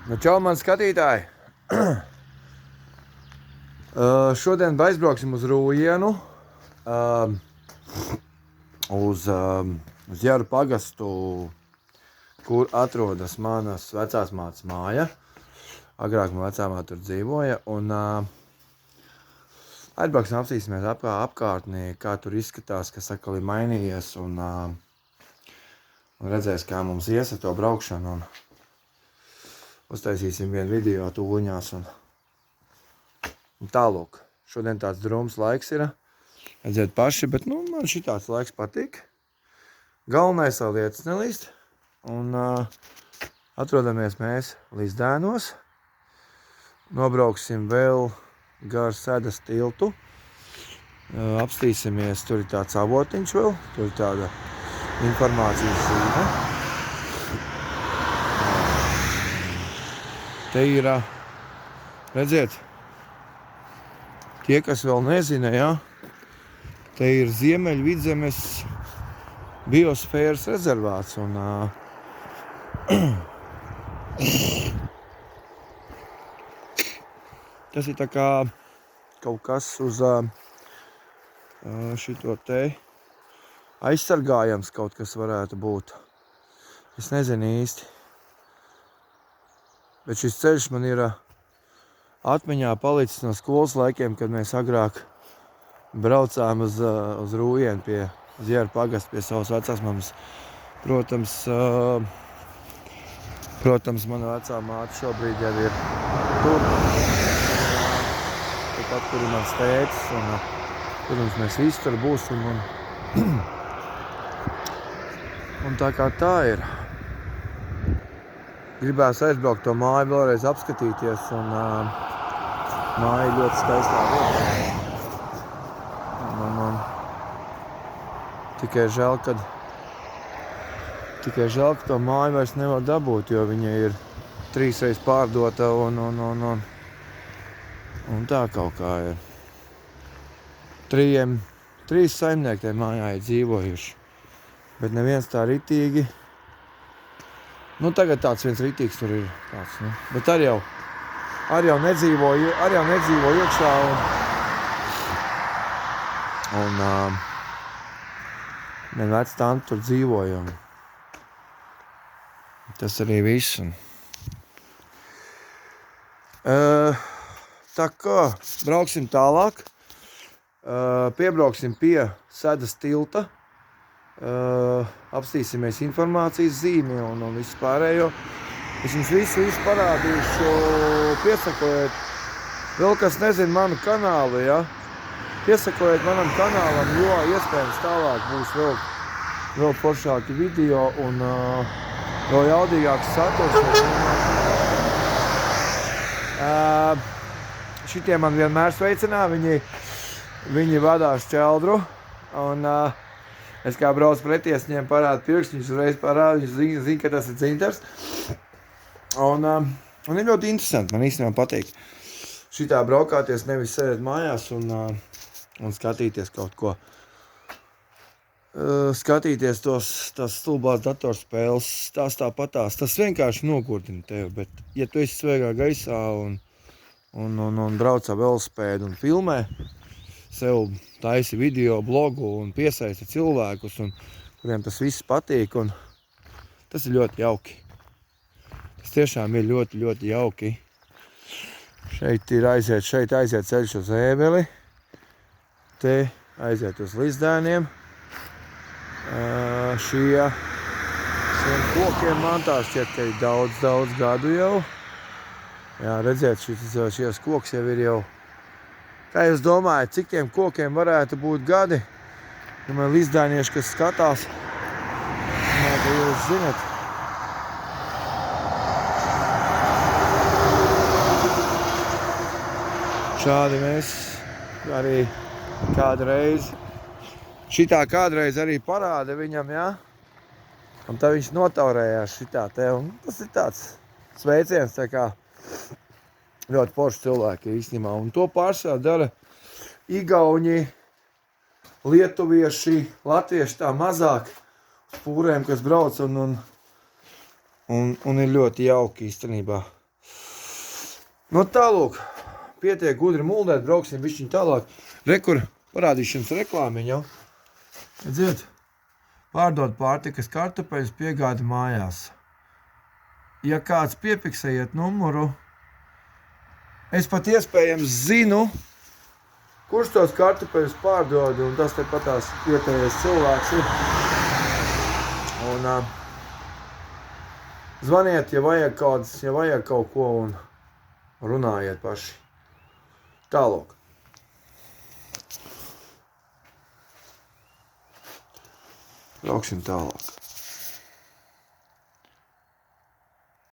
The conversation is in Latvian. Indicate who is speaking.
Speaker 1: Nu, čau, man skatītāji! Šodien aizbrauksim uz Rūjienu, uz Jeru pagastu, kur atrodas manas vecās mātes māja. Agrāk man vecāmāte tur dzīvoja, un aizbrauksim, apstīsimies apkārtnī, kā tur izskatās, kas atkal ir mainījies, un redzēs, kā mums ies ar to braukšanu, un uztaisīsim vienu video tūliņās, un tālūk. Šodien tāds drūms laiks ir, redzēt paši, bet man šitāds laiks patīk. Galvenais vēl lietas nelīst, un atrodamies mēs Lizdēnos. Nobrauksim vēl gar Sedas tiltu, apstīsimies, tur ir tāds avotiņš vēl, tur ir tāda informācijas zīme. Te ir, redziet, tie, kas vēl nezina, ja, te ir Ziemeļvidzemes biosfēras rezervāts, un tas ir tā kā kaut kas uz šito te aizsargājams kaut kas varētu būt. Es nezinu īsti. Bet šis ceļš man ir atmiņā palicis no skolas laikiem, kad mēs agrāk braucām uz Rūjienu pie Jeru pagastu, pie savas vecās mammas. Protams, mana vecā māte šobrīd jau ir tur. Tāpat, kur ir mans tētis, un, protams, mēs visi tur būsim, un tā kā tā ir. Gribēs aizbraukt to māju, vēlreiz apskatīties, un māja ļoti skaistā vietā. Un tikai žēl, ka to māju vairs nevar dabūt, jo viņa ir 3 reizes pārdota, un tā kaut kā ir. 3 saimnieki tajā mājā ir dzīvojuši, bet neviens tā ritīgi. Tagad tāds viens ritīgs tur ir tāds, bet arī jau nedzīvo iekšā, un man vec tanti tur dzīvoja, un tas arī viss. Tā kā brauksim tālāk, piebrauksim pie Sedas tilta, apstīsimies informācijas zīmi un visu pārējo. Es jums visu parādīšu, piesakojiet, vēl kas nezin manu kanālu, ja? Piesakojiet manam kanālam, jo iespējams tālāk būs vēl foršāki video un vēl jaudīgāks saturs. Šitie man vienmēr sveicinā, viņi vadās Čeldru, un es kā braucu pretī, es viņiem parādu pirkstiņus, uzreiz parādu, viņi zina, ka tas ir Dzintars. Un ir ļoti interesanti, man īstenībā patīk šitā braukāties, nevis sēdēt mājās un skatīties kaut ko. Skatīties tās stulbās datorspēles, tāpatās, tas vienkārši nogurdina tevi, bet ja tu esi svaigā gaisā un brauc ar velosipēdu un filmē, sev taisi video, blogu un piesaista cilvēkus, kuriem tas viss patīk, un tas ir ļoti jauki. Tas tiešām ir ļoti, ļoti jauki. Šeit aiziet ceļš uz Ēbeli, te aiziet uz Lizdēniem. Šiem kokiem man tā šķiet, ka ir daudz gadu jau. Jā, redziet, šies koks jau ir jau. Kā jūs domājat, cik tiem kokiem varētu būt gadi? Man lizdainieši, kas skatās, ka jūs zinat. Šādi mēs arī kādreiz, šitā kādreiz arī parāda viņam, jā? Un tā viņš notaurējās šitā te, un tas ir tāds sveiciens, tā kā ļoti forši cilvēki īstenībā, un to pārsvarā dara igauņi, lietuvieši, latvieši tā mazāk uz pūrēm, kas brauc, un ir ļoti jauki īstenībā No tālūk, pietiek gudri muldēt, brauksim bišķiņ tālāk. Rekur, parādīšu jums reklāmiņu jau. Redziet, pārdod pārtikas kartupeļus, piegādi mājās. Ja kāds piepiksējiet numuru, es pat iespējams zinu, kurš tos kartupeļus pārdod, un tas tepat tās vietējais cilvēks ir. Un zvaniet, ja vajag kaut ko, un runājiet paši. Tālāk. Brauksim tālāk.